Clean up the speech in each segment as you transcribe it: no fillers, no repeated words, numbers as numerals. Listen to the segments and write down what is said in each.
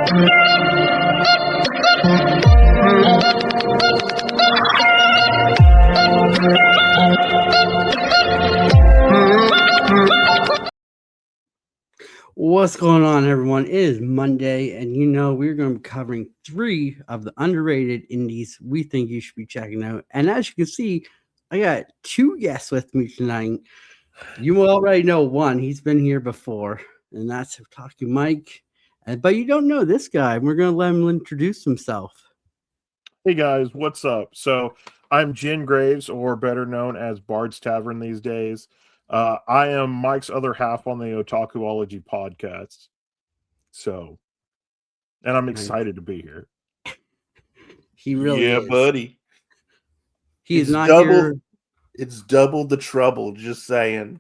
What's going on, everyone? It is Monday, and we're going to be covering 3 of the underrated indies we think you should be checking out. And as you can see, I got 2 guests with me tonight. You already know one; he's been here before, and that's Talking Mike. But you don't know this guy. We're going to let him introduce himself. Hey guys, what's up? So I'm Jen Graves, or better known as Bard's Tavern these days. I am Mike's other half on the Otakuology podcast. So, and I'm excited to be here. He really is. Buddy. He's not here. It's double the trouble, just saying.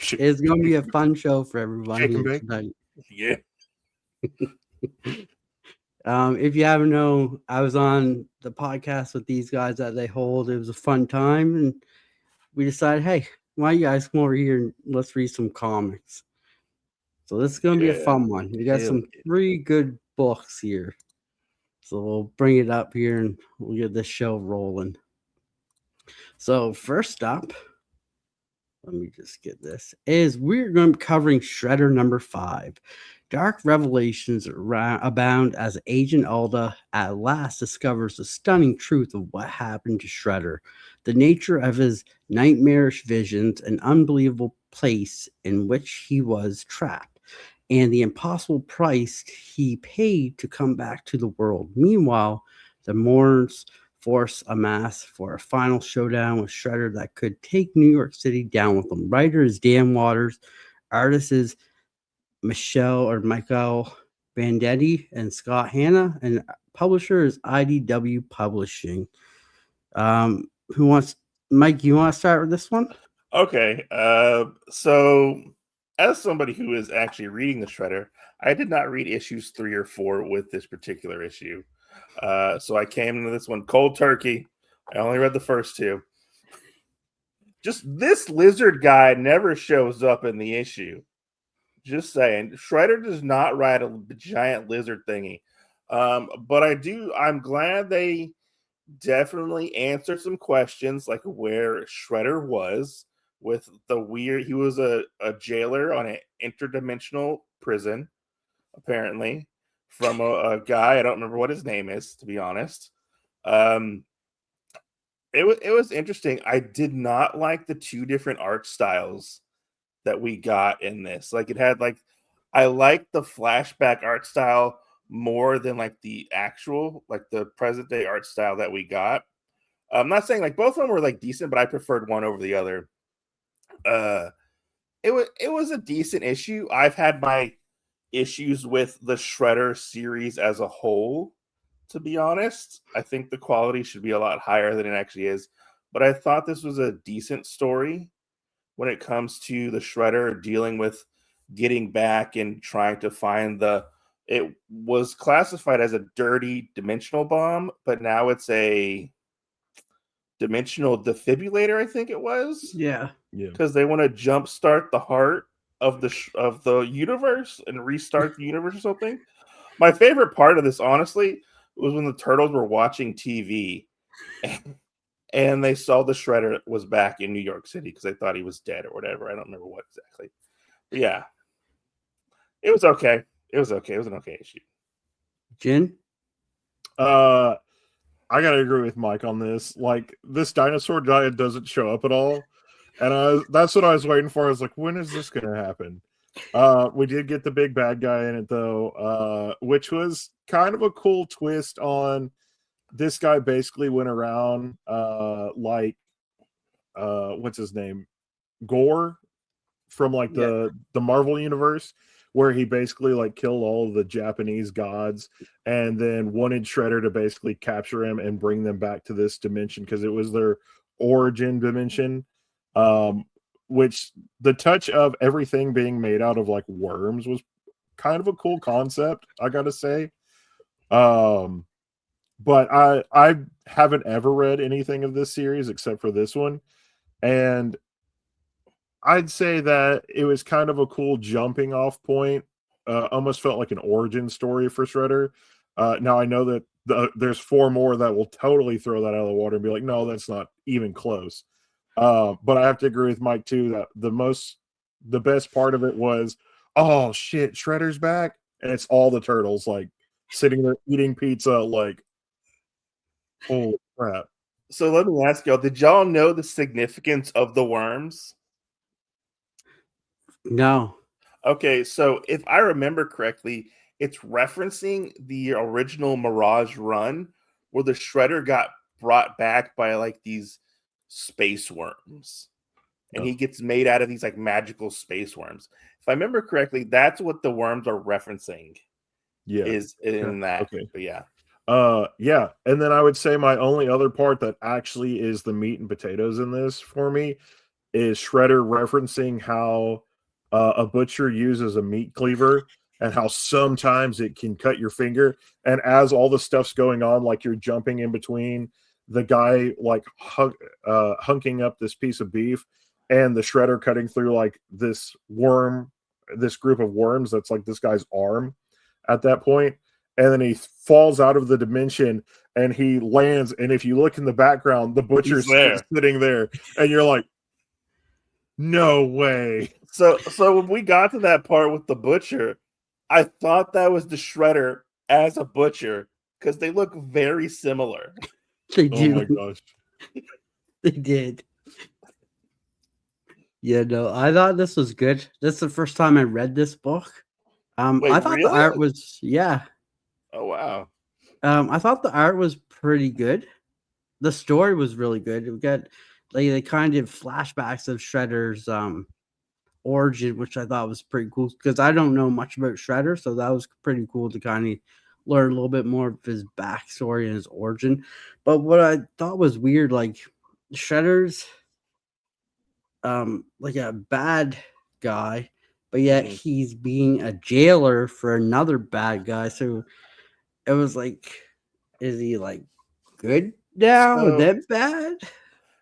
It's going to be a fun show for everyone here tonight. Yeah. If you haven't known, I was on the podcast with these guys that they hold. It was a fun time, and we decided, hey, why don't you guys come over here and let's read some comics. So this is going to be a fun one. We got some 3 good books here. So we'll bring it up here and we'll get this show rolling. So first up, let me just get this, is we're going to be covering Shredder number 5. Dark revelations abound as Agent Alda at last discovers the stunning truth of what happened to Shredder, the nature of his nightmarish visions, an unbelievable place in which he was trapped, and the impossible price he paid to come back to the world. Meanwhile, the Mourns force a mass for a final showdown with Shredder that could take New York City down with them. Writer is Dan Waters, artist is Michael Bandetti and Scott Hanna, and publisher is IDW Publishing. Who wants, Mike, you want to start with this one? Okay. So as somebody who is actually reading the Shredder, I did not read issues 3 or 4 with this particular issue. So I came into this one cold turkey. I only read the first 2. Just this lizard guy never shows up in the issue. Just saying, Shredder does not ride a giant lizard thingy. But I'm glad they definitely answered some questions, like where Shredder was with the weird, he was a jailer on an interdimensional prison, apparently, from a guy. I don't remember what his name is, to be honest. It was interesting. I did not like the 2 different art styles that we got in this. Like, it had, like, I liked the flashback art style more than like the actual, like the present day art style that we got. I'm not saying like both of them were like decent, but I preferred one over the other. It was a decent issue. I've had my issues with the Shredder series as a whole, to be honest. I think the quality should be a lot higher than it actually is, but I thought this was a decent story when it comes to the Shredder dealing with getting back and trying to find it was classified as a dirty dimensional bomb, but now it's a dimensional defibrillator, I think it was. Yeah. Because they want to jumpstart the heart of the universe and restart the universe or something. My favorite part of this, honestly, was when the Turtles were watching TV and they saw the Shredder was back in New York City because they thought he was dead or whatever. I don't remember what exactly. But yeah. It was okay. It was okay. It was an okay issue. Jen? I gotta agree with Mike on this. Like, this dinosaur guy doesn't show up at all. And that's what I was waiting for. I was like, when is this gonna happen? We did get the big bad guy in it though, which was kind of a cool twist on this guy basically went around what's his name? Gore from like the Marvel universe, where he basically like killed all of the Japanese gods and then wanted Shredder to basically capture him and bring them back to this dimension because it was their origin dimension. Which the touch of everything being made out of like worms was kind of a cool concept, I gotta say. But I haven't ever read anything of this series except for this one. And I'd say that it was kind of a cool jumping off point almost felt like an origin story for Shredder. Now I know that there's 4 more that will totally throw that out of the water and be like, no, that's not even close. But I have to agree with Mike too that the best part of it was, oh shit, Shredder's back, and it's all the turtles like sitting there eating pizza, like, holy crap. So let me ask y'all, did y'all know the significance of the worms? No. Okay, so if I remember correctly, it's referencing the original Mirage run where the Shredder got brought back by like these space worms. And he gets made out of these like magical space worms. If I remember correctly, that's what the worms are referencing. Yeah. Is in that. Okay. But yeah. Yeah. And then I would say my only other part that actually is the meat and potatoes in this for me is Shredder referencing how a butcher uses a meat cleaver and how sometimes it can cut your finger. And as all the stuff's going on, like you're jumping in between the guy like hunking up this piece of beef and the Shredder cutting through like this group of worms that's like this guy's arm at that point. And then he falls out of the dimension and he lands. And if you look in the background, the butcher's sitting there, and you're like, no way. So when we got to that part with the butcher, I thought that was the Shredder as a butcher because they look very similar. They do. Oh my gosh. They did. Yeah, no, I thought this was good. This is the first time I read this book. Wait, I thought really? the art was Oh wow. I thought the art was pretty good. The story was really good. We got like the kind of flashbacks of Shredder's origin, which I thought was pretty cool because I don't know much about Shredder, so that was pretty cool to kind of learn a little bit more of his backstory and his origin. But what I thought was weird, like Shredder's like a bad guy, but yet he's being a jailer for another bad guy. So it was like, is he like good now? So- Then bad?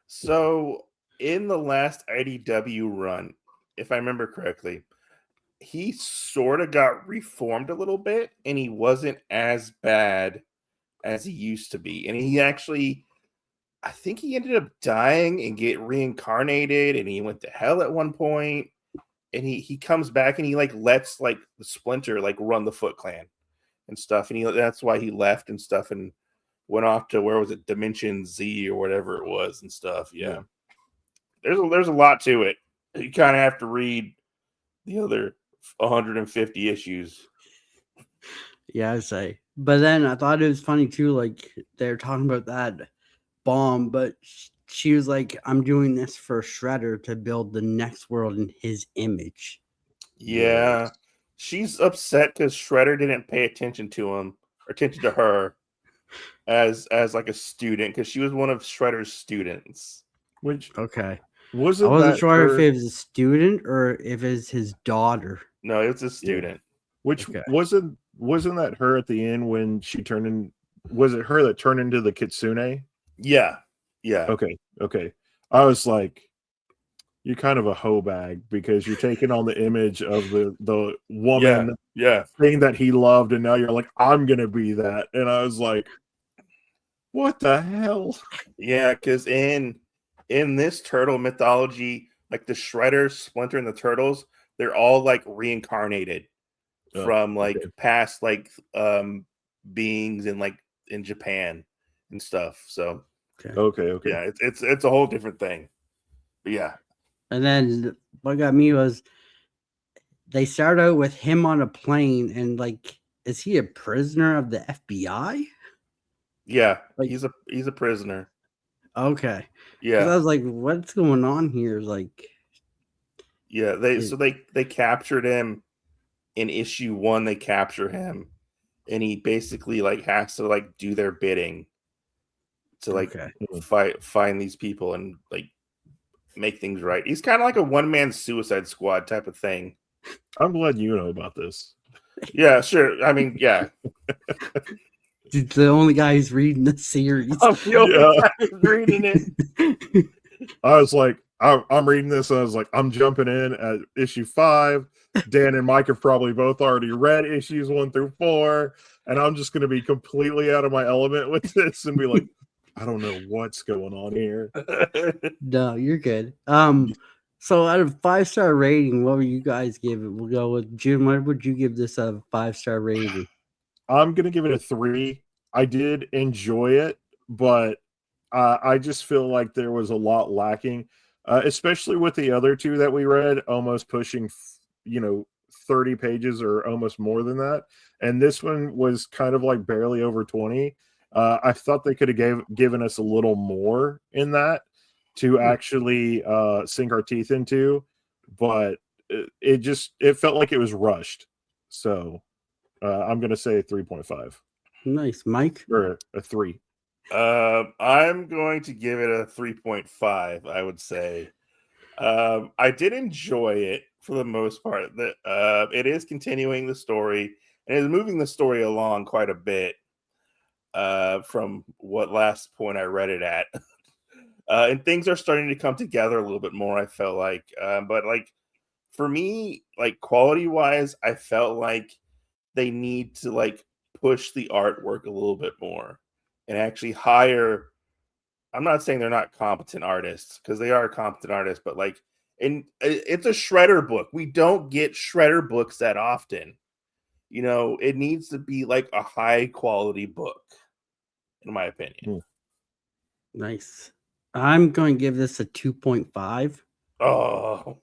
So in the last IDW run, if I remember correctly, he sort of got reformed a little bit and he wasn't as bad as he used to be. And he actually, I think he ended up dying and get reincarnated, and he went to hell at one point. And he comes back and he like lets like the Splinter like run the Foot Clan and stuff. And that's why he left and stuff and went off to, where was it, Dimension Z or whatever it was and stuff. Yeah. There's a lot to it. You kind of have to read the other 150 issues. Yeah, I'd say. But then I thought it was funny too, like they're talking about that bomb, but she was like, I'm doing this for Shredder to build the next world in his image. Yeah. Yes. She's upset because Shredder didn't pay attention to her as like a student, because she was one of Shredder's students. Which Okay. I wasn't wasn't that sure if her- it was a student or if it's his daughter. No, it's a student. which Okay. wasn't that her at the end when she turned in? Was it her that turned into the Kitsune? Yeah. Okay. I was like, you're kind of a hoe bag because you're taking on the image of the woman Yeah. thing that he loved, and now you're like, I'm gonna be that. And I was like, what the hell? Yeah, because in this turtle mythology, like the Shredder, Splinter, and the Turtles, they're all like reincarnated from like past like beings in Japan and stuff. So Okay. yeah, it's a whole different thing. But yeah. And then what got me was they start out with him on a plane, and like, is he a prisoner of the FBI? Yeah, Like- he's a prisoner. Okay. 'Cause Yeah. I was like, what's going on here? Like, Yeah, they captured him in issue 1. They capture him, and he basically like has to like do their bidding to like find these people and like make things right. He's kind of like a one-man Suicide Squad type of thing. I'm glad you know about this. Yeah, sure. I mean, yeah. He's the only guy who's reading the series. I'm the only guy who's reading it. I was like, I'm reading this and I was like, I'm jumping in at issue 5. Dan and Mike have probably both already read issues 1 through 4, and I'm just going to be completely out of my element with this and be like, I don't know what's going on here. No, you're good. So out of 5-star rating, what would you guys give it? We'll go with Jim. What would you give this a 5-star rating? I'm going to give it a 3. I did enjoy it, but I just feel like there was a lot lacking, especially with the other 2 that we read, almost pushing, 30 pages or almost more than that. And this one was kind of like barely over 20. I thought they could have given us a little more in that to actually sink our teeth into, but it felt like it was rushed. So I'm going to say 3.5. Nice. Mike? Or a 3. I'm going to give it a 3.5, I would say. I did enjoy it for the most part. It is continuing the story and is moving the story along quite a bit from what last point I read it at. And things are starting to come together a little bit more, I felt like. But like for me, like quality wise, I felt like they need to like push the artwork a little bit more and actually hire. I'm not saying they're not competent artists, because they are competent artists, but like, and it's a Shredder book. We don't get Shredder books that often. It needs to be like a high quality book, in my opinion. Nice. I'm going to give this a 2.5. Oh,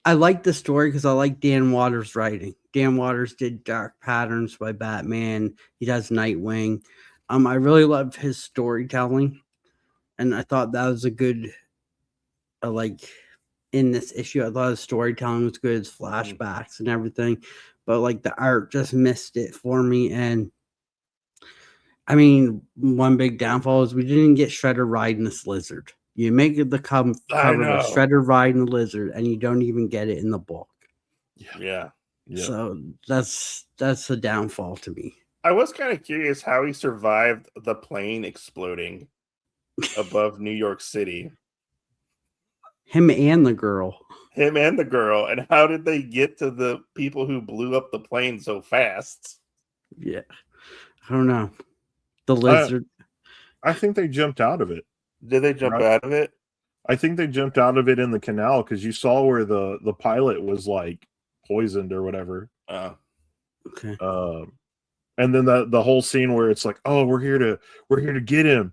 I like the story because I like Dan Waters' writing. Dan Waters did Dark Patterns by Batman. He does Nightwing. I really love his storytelling, and I thought that was a good, in this issue, I thought his storytelling was good, his flashbacks and everything, but like the art just missed it for me. And I mean, one big downfall is we didn't get Shredder riding this lizard. You make it the cover with Shredder riding the lizard, and you don't even get it in the book. Yeah. So that's a downfall to me. I was kind of curious how he survived the plane exploding above New York City. Him and the girl. And how did they get to the people who blew up the plane so fast? Yeah. I don't know. The lizard. I think they jumped out of it. Did they jump out of it? I think they jumped out of it in the canal, because you saw where the pilot was like poisoned or whatever. Okay. And then the whole scene where it's like, oh, we're here to get him,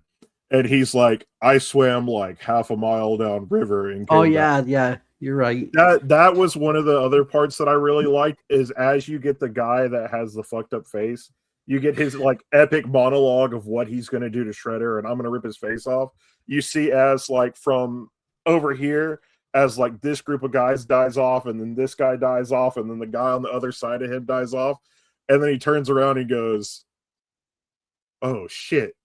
and he's like, I swam like half a mile down river and came back. Yeah, you're right. That was one of the other parts that I really liked, is as you get the guy that has the fucked up face, you get his like epic monologue of what he's going to do to Shredder, and I'm going to rip his face off. You see as like from over here, as like this group of guys dies off, and then this guy dies off, and then the guy on the other side of him dies off. And then he turns around and goes, oh, shit.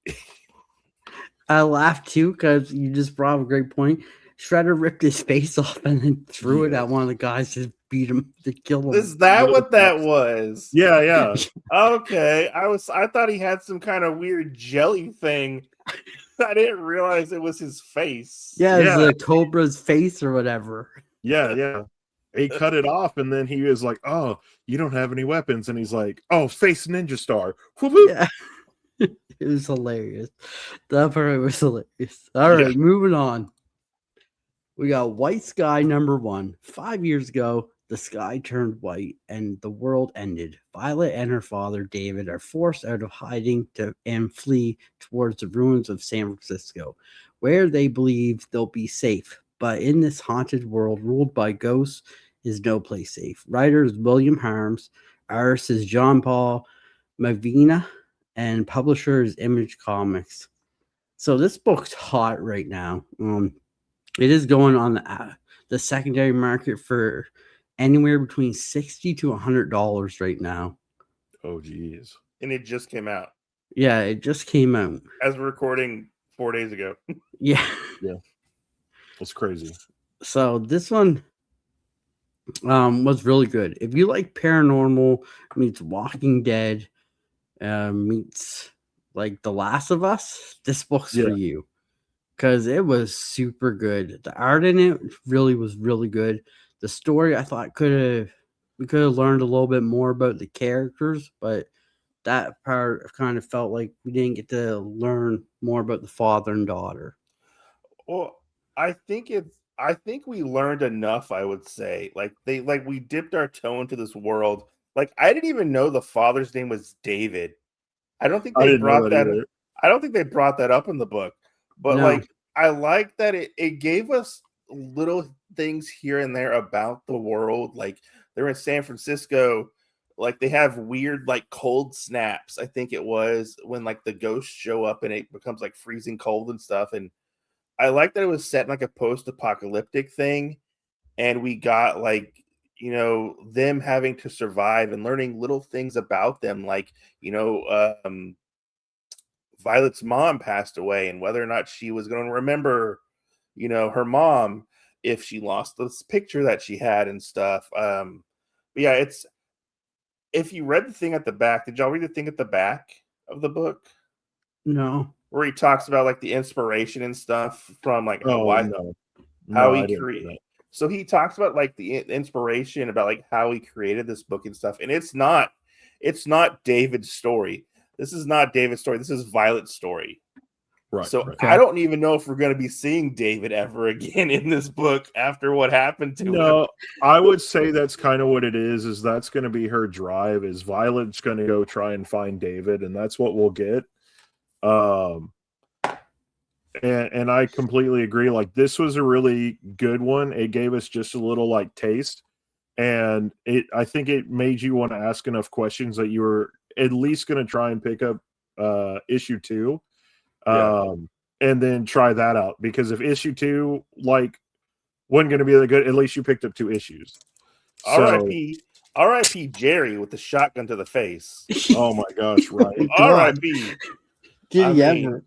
I laughed too, because you just brought up a great point. Shredder ripped his face off and then threw it at one of the guys to beat him, to kill him. Is that what that was? Yeah. Okay. I thought he had some kind of weird jelly thing. I didn't realize it was his face. Yeah, it was the cobra's face or whatever. Yeah. He cut it off, and then he was like, oh, you don't have any weapons. And he's like, oh, face Ninja Star. Yeah. It was hilarious. That part was hilarious. All right, moving on. We got White Sky #1. 5 years ago, the sky turned white and the world ended. Violet and her father, David, are forced out of hiding and flee towards the ruins of San Francisco, where they believe they'll be safe. But in this haunted world ruled by ghosts is no place safe. Writer is William Harms. Artist is John Paul Mavina. And publisher is Image Comics. So this book's hot right now. It is going on the secondary market for anywhere between $60 to $100 right now. Oh, geez. And it just came out. Yeah, it just came out. As we're recording 4 days ago. Yeah. It's crazy. So this one was really good. If you like paranormal meets Walking Dead meets like The Last of Us, this book's for you. because it was super good. The art in it really was really good. The story, I thought we could have learned a little bit more about the characters, but that part kind of felt like we didn't get to learn more about the father and daughter. Well, I think we learned enough, I would say. Like we dipped our toe into this world. Like I didn't even know the father's name was David. I don't think I they didn't know brought that that either. I don't think they brought that up in the book. But No. like I like that it gave us little things here and there about the world. Like they're in San Francisco, like they have weird like cold snaps, I think it was, when like the ghosts show up and it becomes like freezing cold and stuff. And I like that it was set in like a post-apocalyptic thing, and we got like them having to survive and learning little things about them, like Violet's mom passed away, and whether or not she was going to remember her mom if she lost this picture that she had and stuff. But yeah, it's if you read the thing at the back, did y'all read the thing at the back of the book No. where he talks about like the inspiration and stuff from like Oh no, how I he didn't know created. that. So he talks about like the inspiration about like how he created this book and stuff, and it's not David's story. This is not David's story. This is Violet's story. Right. So right. I don't even know if we're going to be seeing David ever again in this book after what happened to him. No, I would say that's kind of what it is. Is that's going to be her drive? Is Violet's going to go try and find David, and that's what we'll get. And I completely agree. Like this was a really good one. It gave us just a little like taste, and I think it made you want to ask enough questions that you were at least going to try and pick up issue 2. And then try that out, because if issue 2 like wasn't going to be that good, at least you picked up 2 issues. R.I.P. Jerry with the shotgun to the face. Oh my gosh, right. R.I.P. Did he ever?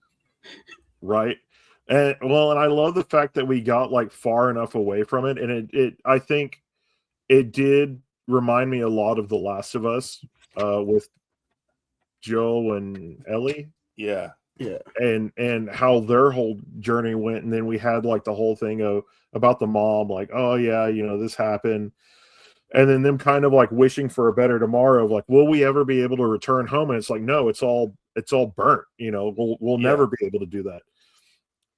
Right. And I love the fact that we got like far enough away from it, and it I think it did remind me a lot of The Last of Us with Joe and Ellie. Yeah. And how their whole journey went, and then we had like the whole thing about the mom, like, oh yeah, this happened, and then them kind of like wishing for a better tomorrow of like, will we ever be able to return home? And it's like, no, it's all burnt. We'll never be able to do that.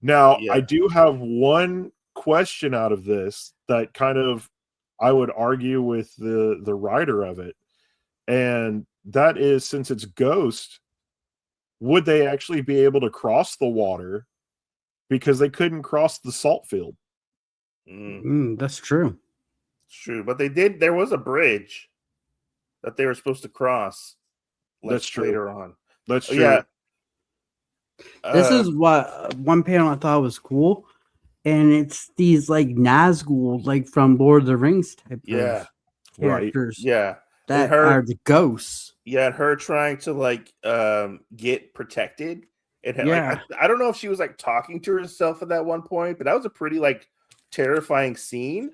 Now, I do have one question out of this that kind of I would argue with the writer of it, and that is, since it's Ghost, would they actually be able to cross the water, because they couldn't cross the salt field? That's true. It's true, but they did. There was a bridge that they were supposed to cross. That's true. Later on. That's true. Yeah. This is what one panel I thought was cool, and it's these like Nazgul, like from Lord of the Rings type of characters. Yeah. That are the ghosts. Yeah, and her trying to like get protected. Like, I don't know if she was like talking to herself at that one point, but that was a pretty like terrifying scene.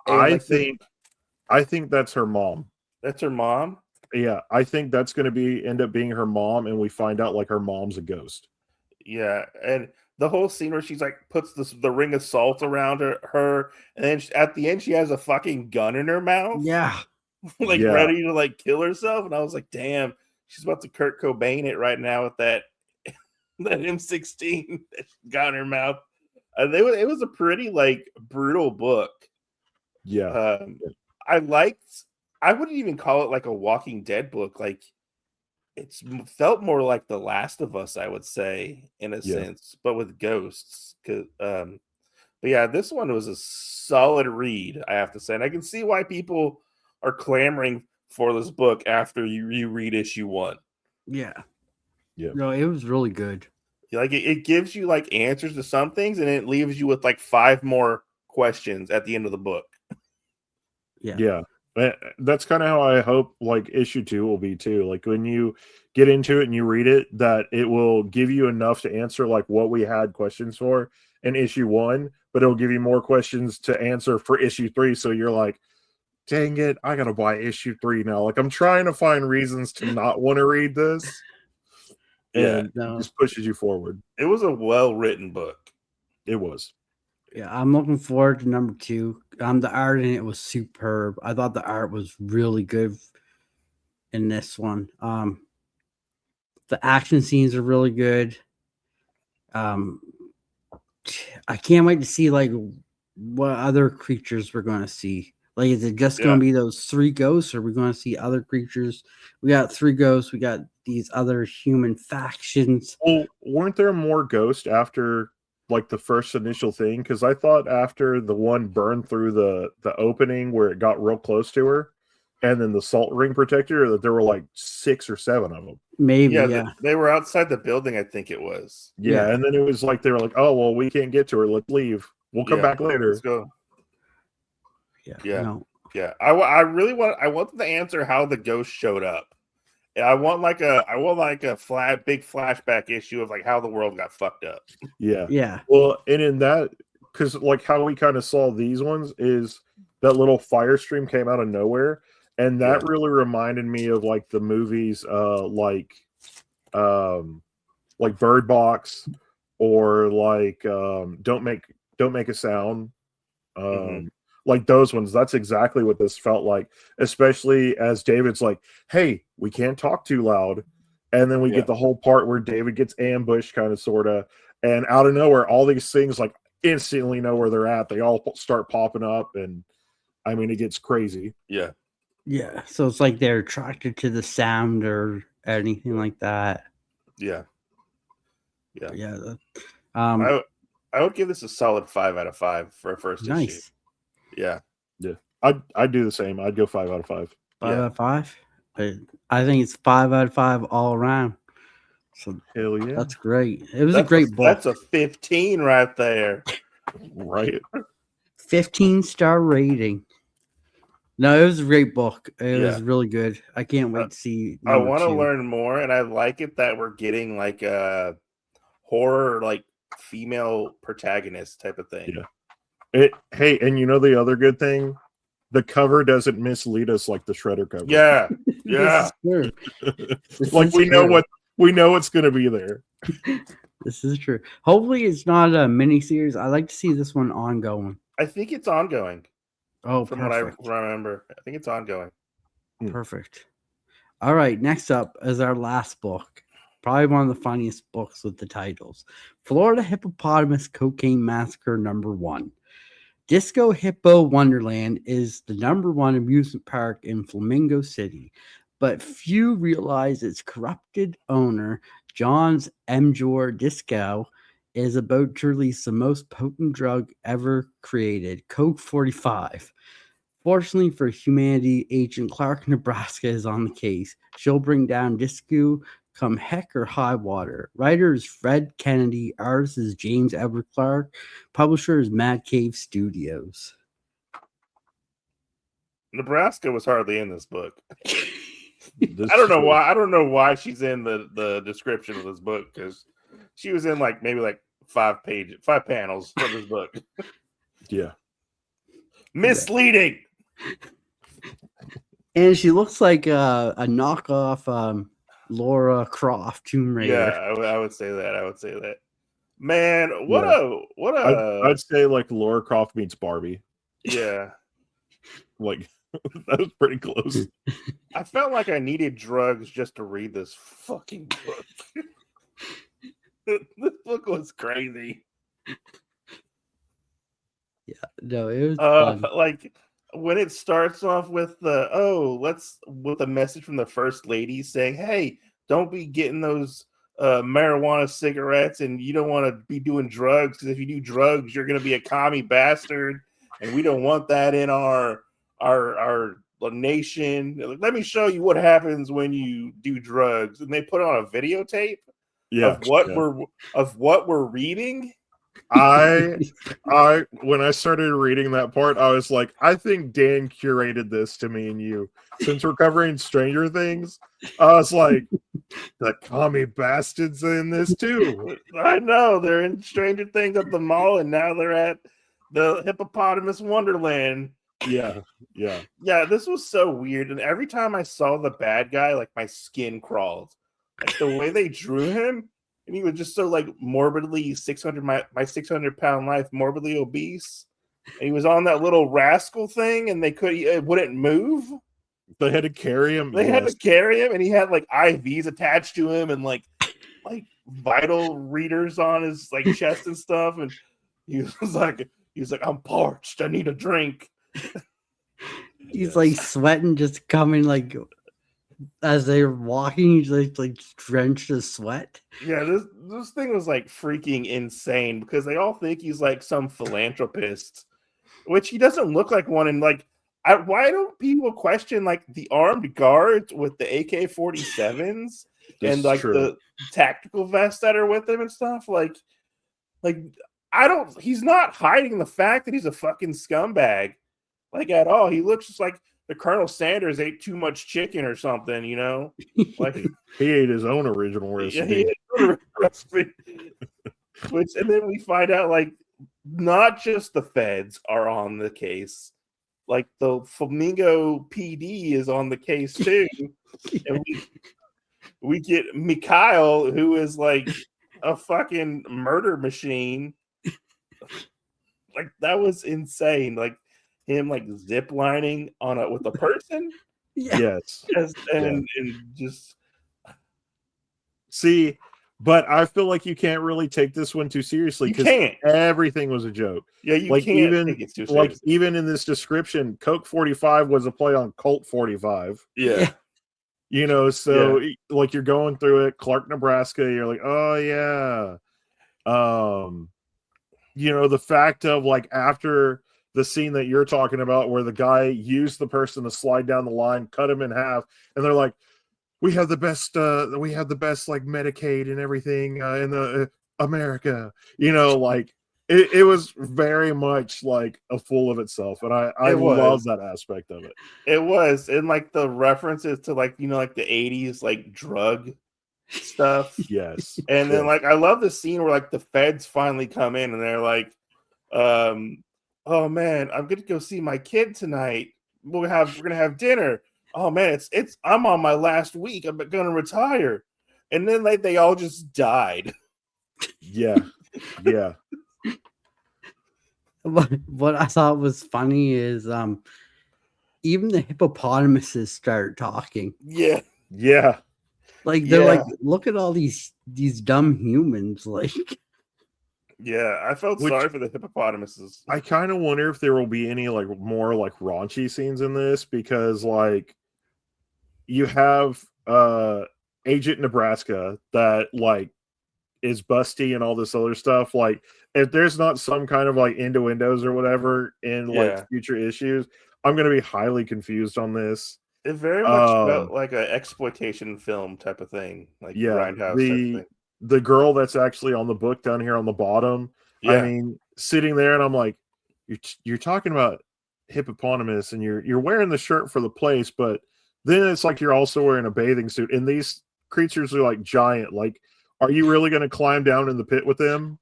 And, I think that's her mom. That's her mom? Yeah, I think that's going to end up being her mom, and we find out like her mom's a ghost. Yeah, and the whole scene where she's like puts the ring of salt around her, and then at the end she has a fucking gun in her mouth. Yeah. Ready to like kill herself, and I was like, damn, she's about to Kurt Cobain it right now with that M16 that she got in her mouth. It was a pretty like brutal book. Yeah. I wouldn't even call it like a Walking Dead book. Like it's felt more like The Last of Us, I would say, in a sense, but with ghosts. But yeah, this one was a solid read, I have to say, and I can see why people are clamoring for this book after you read issue 1. Yeah. No, it was really good. Like it gives you like answers to some things, and it leaves you with like 5 more questions at the end of the book. Yeah. That's kind of how I hope like issue 2 will be too. Like when you get into it and you read it, that it will give you enough to answer like what we had questions for in issue 1, but it'll give you more questions to answer for issue 3. So you're like, dang it, I gotta buy issue 3 now. Like I'm trying to find reasons to not want to read this. And it just pushes you forward. It was a well-written book. It was. Yeah, I'm looking forward to number 2. The art in it was superb. I thought the art was really good in this one. The action scenes are really good. I can't wait to see like what other creatures we're going to see. Like, is it just going to be those 3 ghosts, or are we going to see other creatures? We got 3 ghosts. We got these other human factions. Well, weren't there more ghosts after like the first initial thing? Because I thought after the one burned through the opening where it got real close to her, and then the salt ring protector, that there were like 6 or 7 of them. Maybe, they were outside the building, I think it was. Yeah, and then it was like they were like, "Oh, well, we can't get to her. Let's leave. We'll come back later." Let's go. Yeah. I really want them to answer how the ghost showed up. I want like a big flashback issue of like how the world got fucked up. Yeah. Well, and in that, because like how we kind of saw these ones is that little fire stream came out of nowhere, and that really reminded me of like the movies, like Bird Box, or like Don't Make a Sound. Like those ones. That's exactly what this felt like, especially as David's like, "Hey, we can't talk too loud," and then we get the whole part where David gets ambushed, kind of, sort of, and out of nowhere, all these things like instantly know where they're at. They all start popping up, and I mean, it gets crazy. Yeah. So it's like they're attracted to the sound or anything like that. Yeah. I would give this a solid 5 out of 5 for a first issue. Yeah. I'd do the same. I'd go 5 out of 5. 5 out of 5. I think it's 5 out of 5 all around. So hell yeah, that's great. It was a great book. That's a 15 right there. Right. 15-star rating. No, it was a great book. It was really good. I can't wait to see. I want to learn more, and I like it that we're getting like a horror, like female protagonist type of thing. Hey, and you know the other good thing? The cover doesn't mislead us like the Shredder cover. Yeah. Like we know what's going to be there. This is true. Hopefully it's not a miniseries. I like to see this one ongoing. I think it's ongoing. Oh, from perfect. what I remember. I think it's ongoing. Perfect. All right, next up is our last book. Probably one of the funniest books with the titles. Florida Hippopotamus Cocaine Massacre #1. Disco Hippo Wonderland is the #1 amusement park in Flamingo City, but few realize its corrupted owner, John's Mjor Disco, is about to release the most potent drug ever created, Coke 45. Fortunately for humanity, Agent Clark Nebraska is on the case. She'll bring down Disco come heck or high water. Writer is Fred Kennedy. Artist is James Edward Clark. Publisher is Mad Cave Studios. Nebraska was hardly in this book. I don't know why. I don't know why she's in the description of this book, because she was in like maybe like 5 panels of this book. Yeah. Misleading. And she looks like a knockoff Laura Croft Tomb Raider. Yeah, I would say that. Man, I'd say like Laura Croft meets Barbie. Yeah. Like that was pretty close. I felt like I needed drugs just to read this fucking book. This book was crazy. Yeah, no, it was fun. Like when it starts off with with a message from the first lady saying, "Hey, don't be getting those marijuana cigarettes, and you don't want to be doing drugs, because if you do drugs, you're going to be a commie bastard, and we don't want that in our nation. Let me show you what happens when you do drugs." And they put on a videotape of what we're reading. When I started reading that part, I was like, I think Dan curated this to me and you. Since we're covering Stranger Things, I was like, the commie bastards in this too. I know, they're in Stranger Things at the mall, and now they're at the Hippopotamus Wonderland. Yeah. This was so weird, and every time I saw the bad guy, like my skin crawled. Like the way they drew him, and he was just so like morbidly 600 my 600-pound life, morbidly obese. And he was on that little rascal thing, and it wouldn't move. They had to carry him. They had to carry him, and he had like IVs attached to him, and like vital readers on his like chest and stuff. And he was like, I'm parched. I need a drink. He's like sweating, just coming like as they're walking. He's like drenched in sweat. Yeah, this thing was like freaking insane because they all think he's like some philanthropist, which he doesn't look like one. And like, why don't people question like the armed guards with the AK-47s and like the tactical vests that are with him and stuff? Like he's not hiding the fact that he's a fucking scumbag, like at all. He looks just like the Colonel Sanders ate too much chicken or something, you know? Like he ate his own original recipe. Yeah, he ate his own recipe. And then we find out like not just the feds are on the case, like the Flamingo PD is on the case too. And we get Mikhail, who is like a fucking murder machine. Like that was insane. Like him like zip lining with a person. Yes. And just see, but I feel like you can't really take this one too seriously because everything was a joke. Yeah, you like can't even take it too seriously. Like even in this description, Coke 45 was a play on Colt 45. Yeah. You know, so like you're going through it, Clark, Nebraska, you're like, oh yeah. You know, the fact of like after the scene that you're talking about where the guy used the person to slide down the line, cut him in half, and they're like, we have the best like Medicaid and everything in the America, you know, like it was very much like a fool of itself, and I love that aspect of it. It was, and like the references to like, you know, like the 80s like drug stuff. Yes. And then like I love the scene where like the feds finally come in and they're like, oh man, I'm gonna go see my kid tonight. We're gonna have dinner. Oh man, it's I'm on my last week. I'm gonna retire. And then like they all just died. Yeah. What I thought was funny is even the hippopotamuses start talking. Yeah. Like they're like, look at all these dumb humans. Like, yeah, I felt sorry for the hippopotamuses. I kind of wonder if there will be any like more like raunchy scenes in this, because like you have Agent Nebraska that like is busty and all this other stuff. Like if there's not some kind of like innuendos or whatever in like future issues, I'm gonna be highly confused on this. It very much felt like an exploitation film type of thing, like Grindhouse type of thing. The girl that's actually on the book down here on the bottom, I mean, sitting there, and I'm like, you're talking about hippopotamus, and you're wearing the shirt for the place, but then it's like you're also wearing a bathing suit, and these creatures are like giant. Like, are you really going to climb down in the pit with them?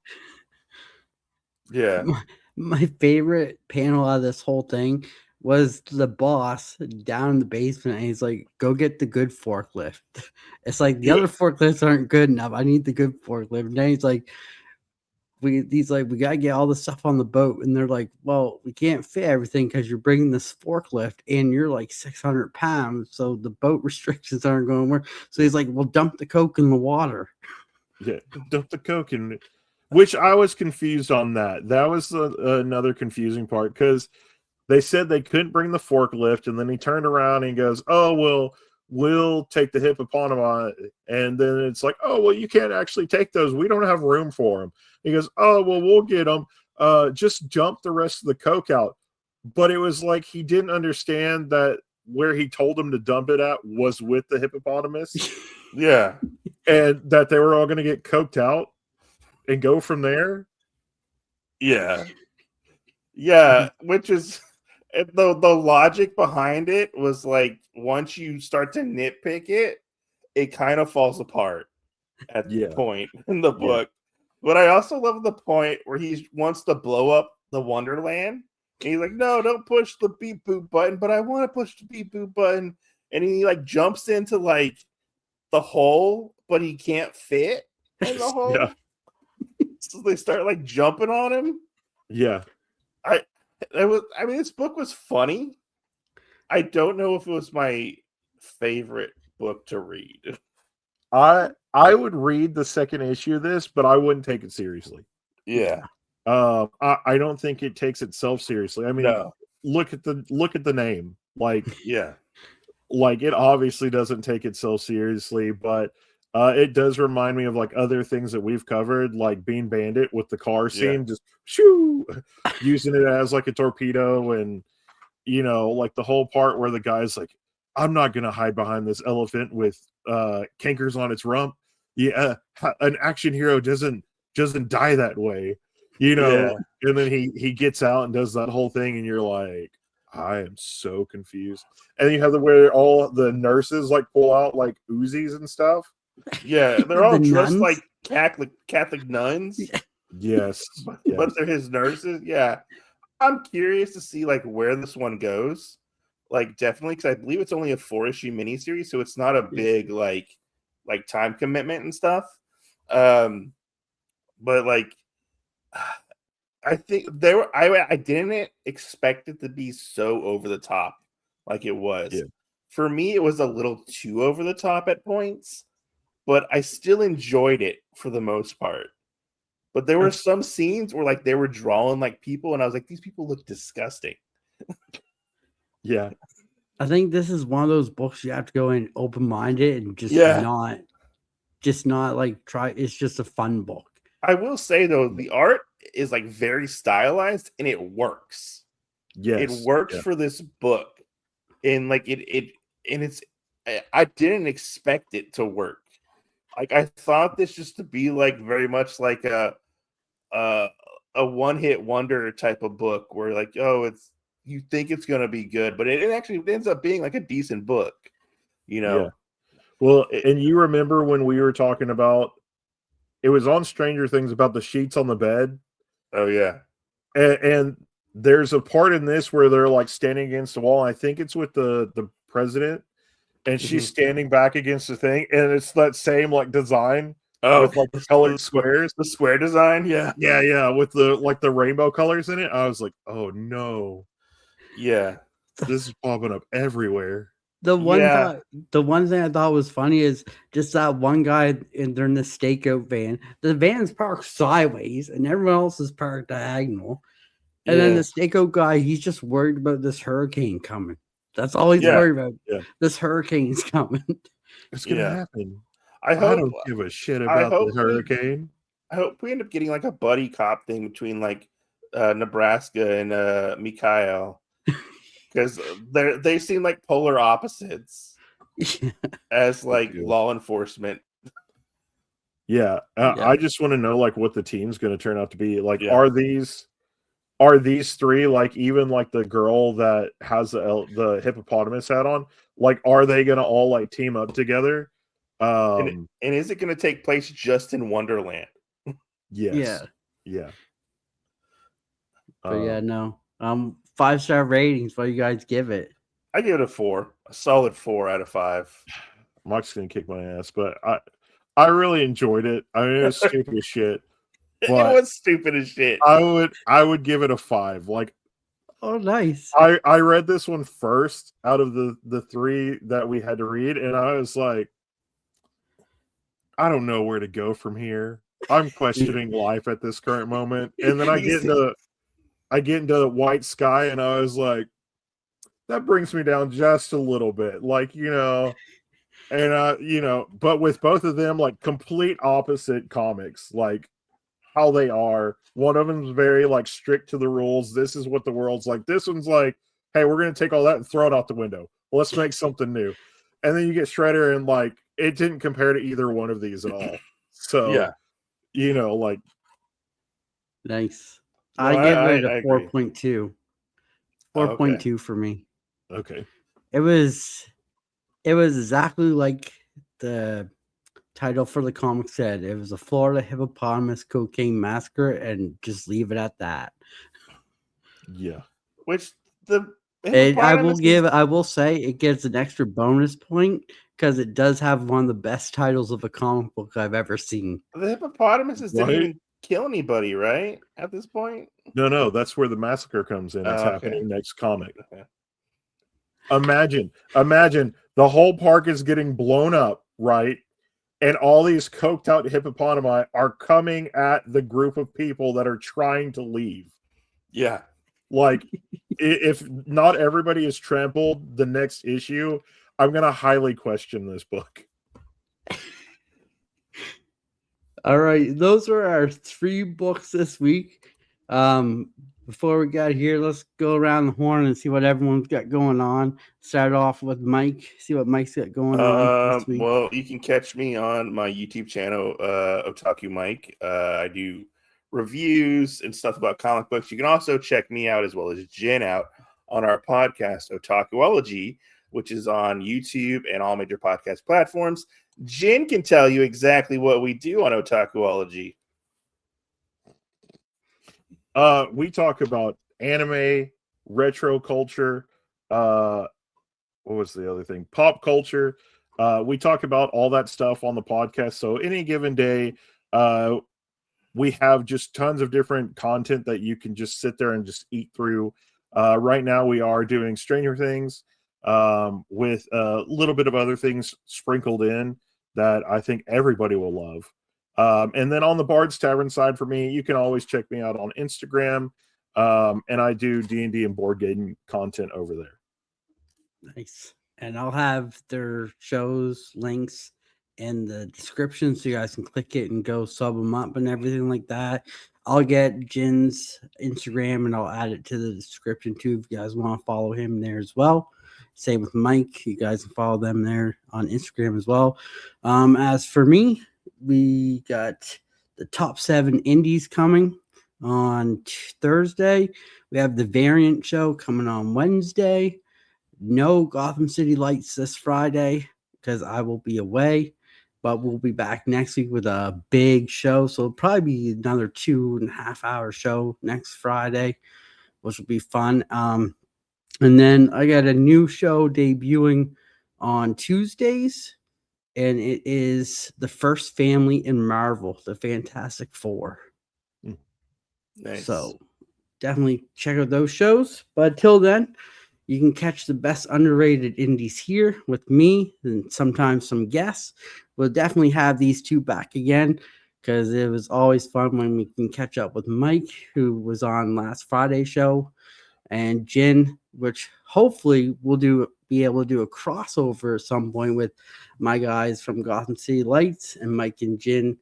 Yeah. My favorite panel out of this whole thing was the boss down in the basement, and he's like, go get the good forklift. It's like the other forklifts aren't good enough. I need the good forklift. And then he's like, we gotta get all the stuff on the boat. And they're like, well, we can't fit everything because you're bringing this forklift and you're like 600 pounds, so the boat restrictions aren't going to work. So he's like, well, dump the Coke in the water. Yeah, dump the Coke in, which I was confused on that. That was another confusing part, because they said they couldn't bring the forklift, and then he turned around and he goes, oh, well, we'll take the hippopotamus. And then it's like, oh, well, you can't actually take those. We don't have room for them. He goes, oh, well, we'll get them. Just dump the rest of the Coke out. But it was like he didn't understand that where he told him to dump it at was with the hippopotamus. Yeah. And that they were all going to get coked out and go from there. Yeah. Yeah, which is... The logic behind it was like, once you start to nitpick it, it kind of falls apart at the point in the book. But I also love the point where he wants to blow up the Wonderland. And he's like, no, don't push the beep boop button, but I want to push the beep boop button. And he like jumps into like the hole, but he can't fit. in the hole. Yeah. So they start like jumping on him. Yeah. I mean, this book was funny. I don't know if it was my favorite book to read. I would read the second issue of this, but I wouldn't take it seriously. Yeah. I don't think it takes itself seriously. I mean, No. look at the name. Like, Yeah. like it obviously doesn't take itself seriously, but it does remind me of like other things that we've covered, like Bean Bandit with the car scene, just shoo, using it as like a torpedo, and you know, like the whole part where the guy's like, I'm not gonna hide behind this elephant with cankers on its rump. Yeah, an action hero doesn't die that way, you know. Yeah. And then he gets out and does that whole thing, and you're like, I am so confused. And then you have the where all the nurses like pull out like Uzis and stuff. Yeah, they're all The dressed nuns? like Catholic nuns, Yes, but they're his nurses. Yeah, I'm curious to see like where this one goes. Like definitely, because I believe it's only a 4-issue miniseries, so it's not a big like time commitment and stuff. But like, I think there were I didn't expect it to be so over the top like it was. Yeah. For me, it was a little too over the top at points, but I still enjoyed it for the most part. But there were some scenes where like they were drawing like people, and I was like, these people look disgusting. Yeah. I think this is one of those books you have to go in open-minded and just not like try. It's just a fun book. I will say though, the art is like very stylized and it works. Yes. It works for this book. And like it's I didn't expect it to work. Like I thought this just to be like very much like a one-hit wonder type of book where like, oh, it's you think it's gonna be good, but it actually ends up being like a decent book, you know. Yeah. Well, and you remember when we were talking about it was on Stranger Things about the sheets on the bed? Oh yeah. And there's a part in this where they're like standing against the wall. I think it's with the president, and she's standing back against the thing, and it's that same like design with like the colored squares, the square design. yeah, with the like the rainbow colors in it. I was like, oh no, yeah, this is popping up everywhere. The one thing I thought was funny is just that one guy they're in the stakeout van. The van's parked sideways, and everyone else is parked diagonal. And then the stakeout guy, he's just worried about this hurricane coming. That's all he's worried about. Yeah. This hurricane's coming. It's gonna happen. I don't give a shit about the hurricane. I hope we end up getting like a buddy cop thing between like Nebraska and Mikhail, because they seem like polar opposites as like law enforcement. Yeah, I just want to know like what the team's going to turn out to be. Like, are these three like even like the girl that has the hippopotamus hat on? Like, are they going to all like team up together? And is it going to take place just in Wonderland? Yes. Yeah. But yeah, no. 5-star ratings. What do you guys give it? I give it a 4, a solid 4 out of 5. Mike's gonna kick my ass, but I really enjoyed it. I mean, it was stupid as shit. It was stupid as shit. I would give it a 5. Like, oh, nice. I read this one first out of the 3 that we had to read, and I was like, I don't know where to go from here. I'm questioning life at this current moment, and then I get into White Sky, and I was like, that brings me down just a little bit, like, you know. And you know, but with both of them, like complete opposite comics, like how they are. One of them's very like strict to the rules. This is what the world's like. This one's like, hey, we're gonna take all that and throw it out the window. Let's make something new. And then you get Shredder, and like it didn't compare to either one of these at all. So you know, like, nice. Well, I give it a 4.2. 4.2 for me. Okay. It was exactly like the title for the comic said. It was a Florida hippopotamus cocaine massacre, and just leave it at that. Yeah. Which the And Hippopotamus is- I will say it gets an extra bonus point because it does have one of the best titles of a comic book I've ever seen. the hippopotamuses didn't Right? even kill anybody, right? At this point. No, that's where the massacre comes in. It's Okay. happening next comic. Okay. Imagine the whole park is getting blown up, right? And all these coked out hippopotami are coming at the group of people that are trying to leave. Yeah. Like, if not everybody is trampled the next issue, I'm going to highly question this book. All right, those are our 3 books this week. Before we got here, let's go around the horn and see what everyone's got going on. Start off with Mike. See what Mike's got going on this week. Well, you can catch me on my YouTube channel, Otaku Mike. I do reviews and stuff about comic books. You can also check me out as well as Jen out on our podcast, Otakuology, which is on YouTube and all major podcast platforms. Jen can tell you exactly what we do on Otakuology. We talk about anime, retro culture, what was the other thing? Pop culture. We talk about all that stuff on the podcast. So any given day, we have just tons of different content that you can just sit there and just eat through. Right now we are doing Stranger Things with a little bit of other things sprinkled in that I think everybody will love. And then on the Bard's Tavern side for me, you can always check me out on Instagram. And I do D&D and board game content over there. Nice. And I'll have their shows links in the description so you guys can click it and go sub them up and everything like that. I'll get Jin's Instagram and I'll add it to the description too if you guys want to follow him there as well. Same with Mike. You guys can follow them there on Instagram as well. As for me, we got the top 7 indies coming on Thursday. We have the Variant show coming on Wednesday. No Gotham City Lights this Friday because I will be away, but we'll be back next week with a big show. So it'll probably be another 2.5 hour show next Friday, which will be fun. And then I got a new show debuting on Tuesdays, and it is The First Family in Marvel, the Fantastic Four. Nice. So definitely check out those shows. But until then, you can catch the best underrated indies here with me and sometimes some guests. We'll definitely have these 2 back again because it was always fun when we can catch up with Mike, who was on last Friday's show, and Jen, which hopefully we'll be able to do a crossover at some point with my guys from Gotham City Lights and Mike and Jen,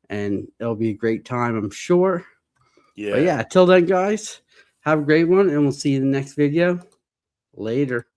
and it'll be a great time, I'm sure. Yeah. But yeah, till then, guys, have a great one, and we'll see you in the next video. Later.